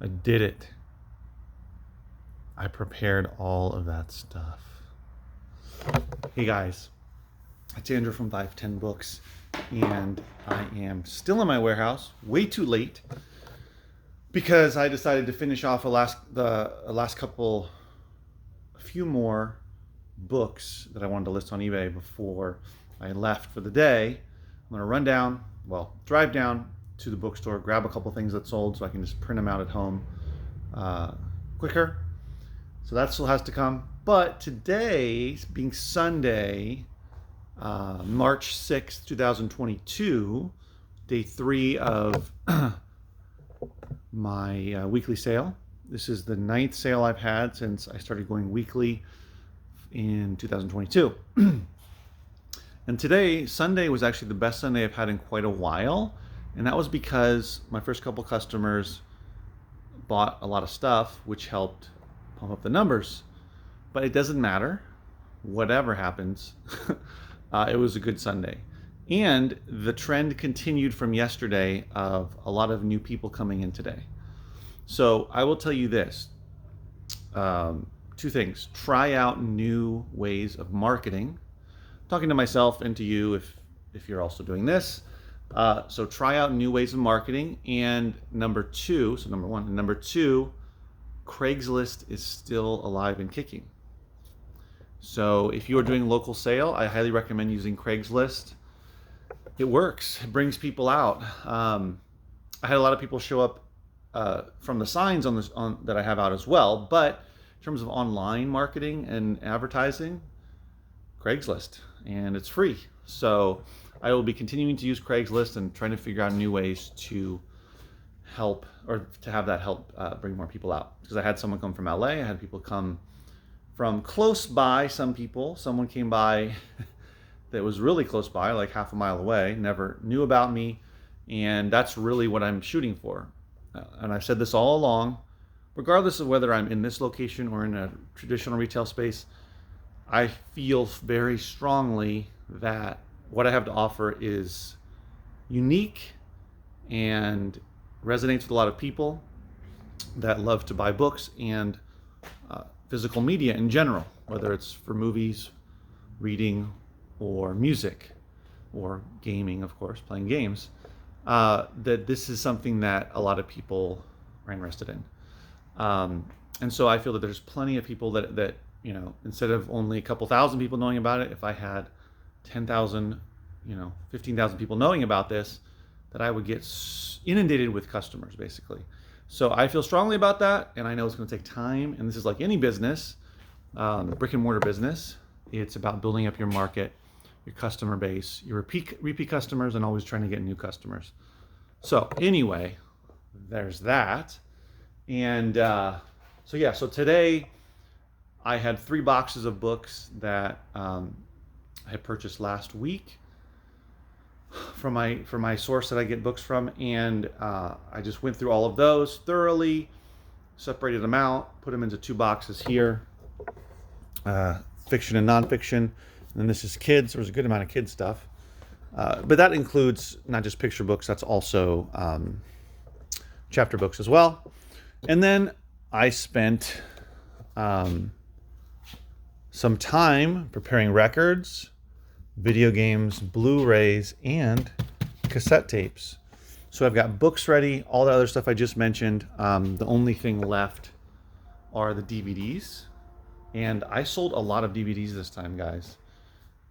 I did it. I prepared all of that stuff. Hey guys, it's Andrew from 510 Books, and I am still in my warehouse, way too late, because I decided to finish off a few more books that I wanted to list on eBay before I left for the day. I'm gonna drive down to the bookstore, grab a couple things that sold so I can just print them out at home quicker. So that still has to come. But today, being Sunday, March 6th, 2022, day 3 of my weekly sale. This is the 9th sale I've had since I started going weekly in 2022. And today, Sunday, was actually the best Sunday I've had in quite a while. And that was because my first couple customers bought a lot of stuff, which helped pump up the numbers. But it doesn't matter. Whatever happens, it was a good Sunday. And the trend continued from yesterday of a lot of new people coming in today. So I will tell you this. Two things. Try out new ways of marketing. Talking to myself and to you if you're also doing this. So try out new ways of marketing. And number one. And number two, Craigslist is still alive and kicking. So if you are doing local sale, I highly recommend using Craigslist. It works. It brings people out. I had a lot of people show up from the signs that I have out as well. But in terms of online marketing and advertising, Craigslist, and it's free. So I will be continuing to use Craigslist and trying to figure out new ways to help or to have that help bring more people out. Because I had someone come from LA, I had people come from close by. Someone came by that was really close by, like half a mile away, never knew about me, and that's really what I'm shooting for. And I've said this all along, regardless of whether I'm in this location or in a traditional retail space, I feel very strongly that what I have to offer is unique and resonates with a lot of people that love to buy books and physical media in general, whether it's for movies, reading, or music, or gaming, of course, playing games, that this is something that a lot of people are interested in. And so I feel that there's plenty of people that instead of only a couple thousand people knowing about it, if I had 10,000, 15,000 people knowing about this, that I would get inundated with customers, basically. So I feel strongly about that, and I know it's going to take time, and this is like any business, brick and mortar business. It's about building up your market, your customer base, your repeat customers, and always trying to get new customers. So anyway, there's that. And so today I had 3 boxes of books that I had purchased last week from my source that I get books from, and I just went through all of those thoroughly, separated them out, put them into 2 boxes here, fiction and nonfiction, and then this is kids. There's a good amount of kids stuff, but that includes not just picture books, that's also chapter books as well. And then I spent some time preparing records, video games, Blu-rays, and cassette tapes. So I've got books ready, all the other stuff I just mentioned. The only thing left are the DVDs. And I sold a lot of DVDs this time, guys.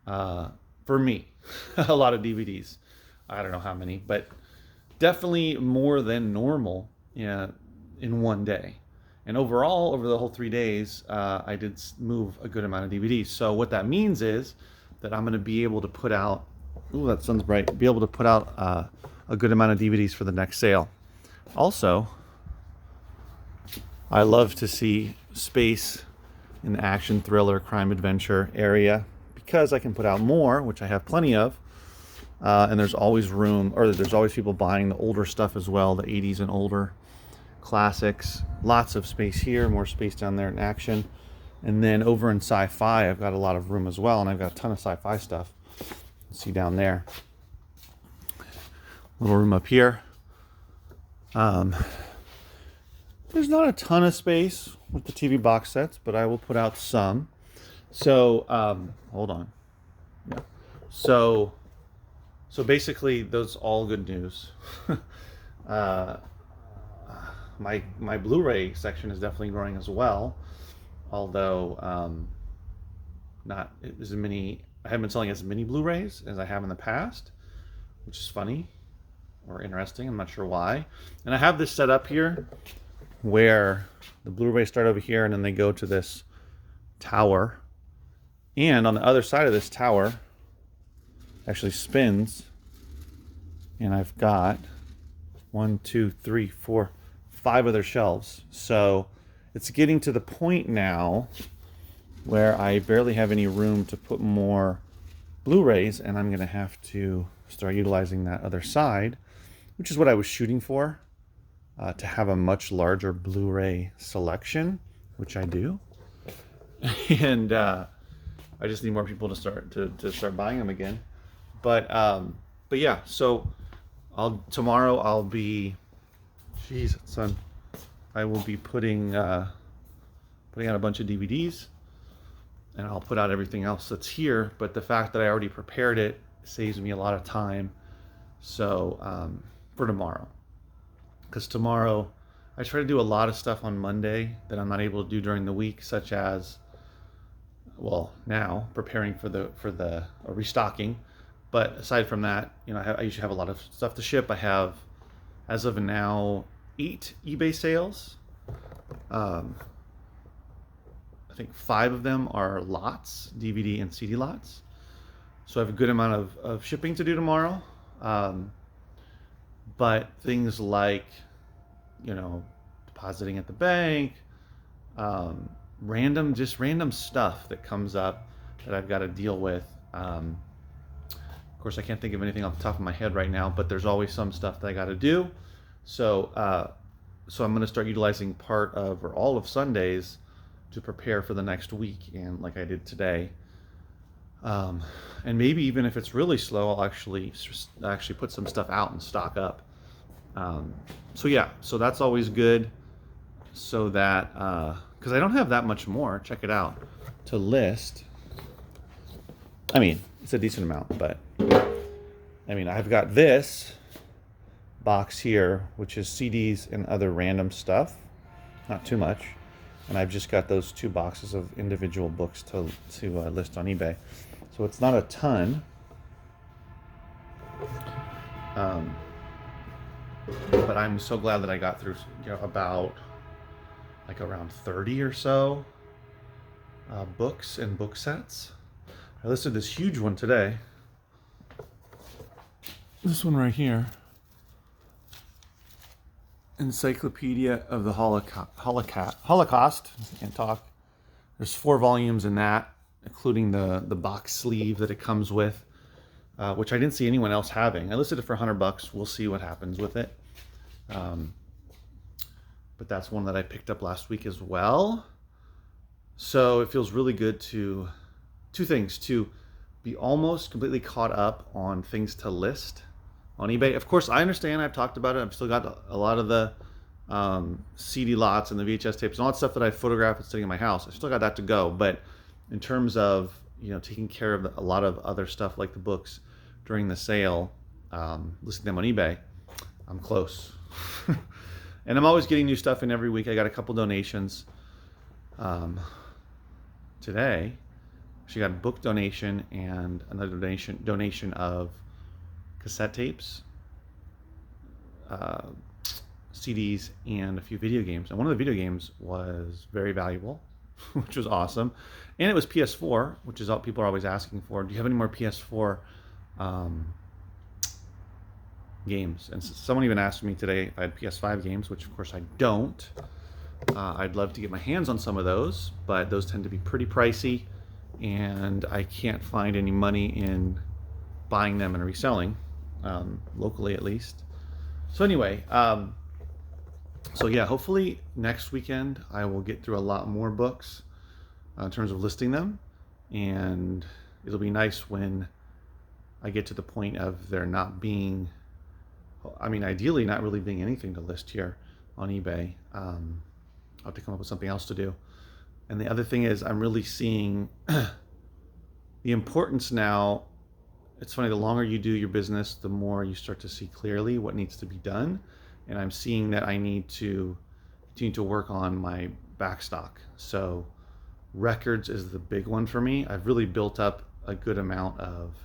For me, a lot of DVDs. I don't know how many, but definitely more than normal in one day. And overall, over the whole 3 days, I did move a good amount of DVDs. So what that means is that I'm going to be able to put out, that sun's bright, be able to put out a good amount of DVDs for the next sale. Also, I love to see space in the action, thriller, crime, adventure area because I can put out more, which I have plenty of. And there's always room, or there's always people buying the older stuff as well, the 80s and older classics. Lots of space here, more space down there in action. And then over in sci-fi, I've got a lot of room as well, and I've got a ton of sci-fi stuff. See down there. Little room up here. There's not a ton of space with the TV box sets, but I will put out some. So, hold on. Yeah. So, so basically, those all good news. uh, my Blu-ray section is definitely growing as well, although not as many. I haven't been selling as many Blu-rays as I have in the past, which is funny or interesting. I'm not sure why. And I have this set up here where the Blu-rays start over here and then they go to this tower. And on the other side of this tower actually spins. And I've got 1, 2, 3, 4, 5 other shelves. So it's getting to the point now where I barely have any room to put more Blu-rays, and I'm going to have to start utilizing that other side, which is what I was shooting for, to have a much larger Blu-ray selection, which I do. And I just need more people to start buying them again. But yeah, so tomorrow I'll be, jeez, son, I will be putting out a bunch of DVDs, and I'll put out everything else that's here. But the fact that I already prepared it saves me a lot of time. So for tomorrow, because tomorrow I try to do a lot of stuff on Monday that I'm not able to do during the week, such as, well, now preparing for the restocking. But aside from that, I usually have a lot of stuff to ship. I have, as of now, 8 eBay sales. I think 5 of them are lots, DVD and CD lots. So I have a good amount of shipping to do tomorrow. But things like, depositing at the bank, random stuff that comes up that I've got to deal with. Of course, I can't think of anything off the top of my head right now, but there's always some stuff that I got to do. So I'm going to start utilizing part of, or all of, Sundays to prepare for the next week, and like I did today. And maybe even if it's really slow, I'll actually put some stuff out and stock up. So that's always good. So that, because I don't have that much more, check it out, to list. I mean, it's a decent amount, but I've got this box here, which is CDs and other random stuff, not too much. And I've just got those 2 boxes of individual books to list on eBay. So it's not a ton. But I'm so glad that I got through, about like around 30 or so books and book sets. I listed this huge one today. This one right here. Encyclopedia of the Holocaust. I can't talk. There's 4 volumes in that, including the box sleeve that it comes with, which I didn't see anyone else having. I listed it for $100. We'll see what happens with it. But that's one that I picked up last week as well. So it feels really good to, 2 things, to be almost completely caught up on things to list on eBay. Of course, I understand. I've talked about it. I've still got a lot of the CD lots and the VHS tapes and all that stuff that I photographed and sitting in my house. I still got that to go. But in terms of taking care of a lot of other stuff like the books during the sale, listing them on eBay, I'm close. And I'm always getting new stuff in every week. I got a couple donations. Today, she got a book donation and another donation of cassette tapes, CDs, and a few video games. And one of the video games was very valuable, which was awesome. And it was PS4, which is what people are always asking for. Do you have any more PS4 games? And someone even asked me today if I had PS5 games, which of course I don't. I'd love to get my hands on some of those, but those tend to be pretty pricey, and I can't find any money in buying them and reselling, locally at least. So anyway, so yeah, hopefully next weekend I will get through a lot more books in terms of listing them, and it'll be nice when I get to the point of there not being, ideally not really being anything to list here. on eBay. I'll have to come up with something else to do. And the other thing is I'm really seeing the importance now. It's funny, the longer you do your business, the more you start to see clearly what needs to be done. And I'm seeing that I need to continue to work on my backstock. So records is the big one for me. I've really built up a good amount of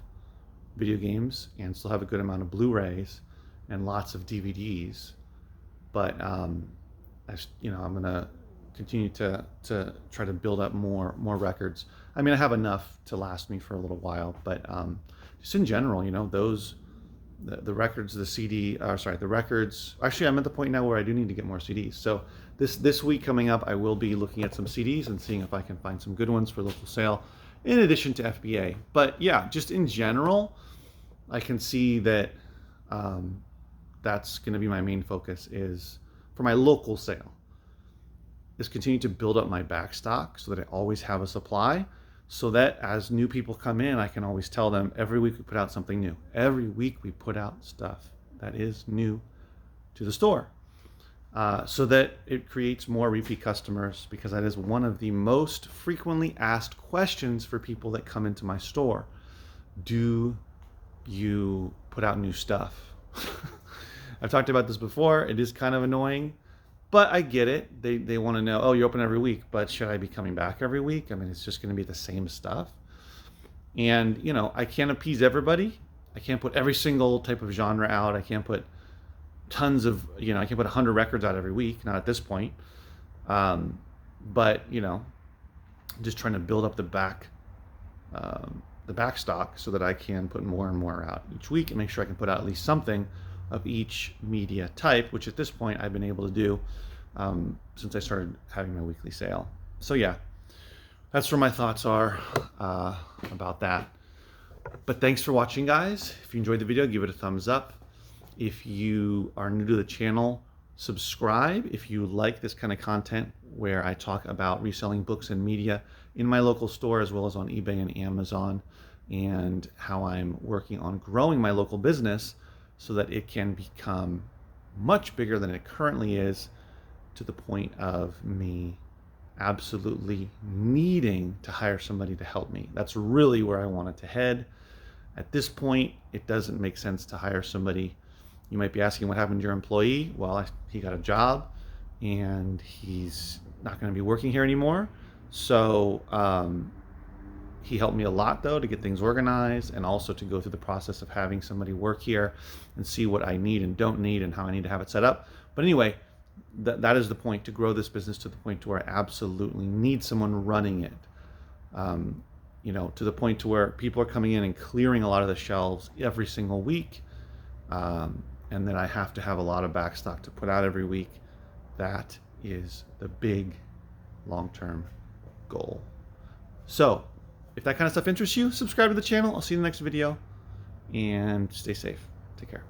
video games and still have a good amount of Blu-rays and lots of DVDs. But I'm gonna continue to try to build up more records. I mean, I have enough to last me for a little while, but just in general, the records, the records. Actually, I'm at the point now where I do need to get more CDs. So this week coming up, I will be looking at some CDs and seeing if I can find some good ones for local sale, in addition to FBA. But yeah, just in general, I can see that that's going to be my main focus, is for my local sale, is continue to build up my back stock so that I always have a supply, so that as new people come in, I can always tell them every week we put out something new. Every week we put out stuff that is new to the store, so that it creates more repeat customers, because that is one of the most frequently asked questions for people that come into my store. Do you put out new stuff? I've talked about this before. It is kind of annoying, but I get it. They want to know, oh, you're open every week, but should I be coming back every week? I mean, it's just going to be the same stuff. And, I can't appease everybody. I can't put every single type of genre out. I can't put tons of, I can't put 100 records out every week, not at this point. But, just trying to build up the back stock so that I can put more and more out each week and make sure I can put out at least something of each media type, which at this point I've been able to do since I started having my weekly sale. So yeah, that's where my thoughts are about that. But thanks for watching, guys. If you enjoyed the video, give it a thumbs up. If you are new to the channel, subscribe. If you like this kind of content where I talk about reselling books and media in my local store, as well as on eBay and Amazon, and how I'm working on growing my local business so that it can become much bigger than it currently is, to the point of me absolutely needing to hire somebody to help me. That's really where I want it to head. At this point, it doesn't make sense to hire somebody. You might be asking, what happened to your employee? Well, he got a job and he's not going to be working here anymore. So he helped me a lot, though, to get things organized, and also to go through the process of having somebody work here and see what I need and don't need and how I need to have it set up. But anyway, that is the point, to grow this business to the point to where I absolutely need someone running it. To the point to where people are coming in and clearing a lot of the shelves every single week. And then I have to have a lot of backstock to put out every week. That is the big long-term goal. So if that kind of stuff interests you, subscribe to the channel. I'll see you in the next video, and stay safe. Take care.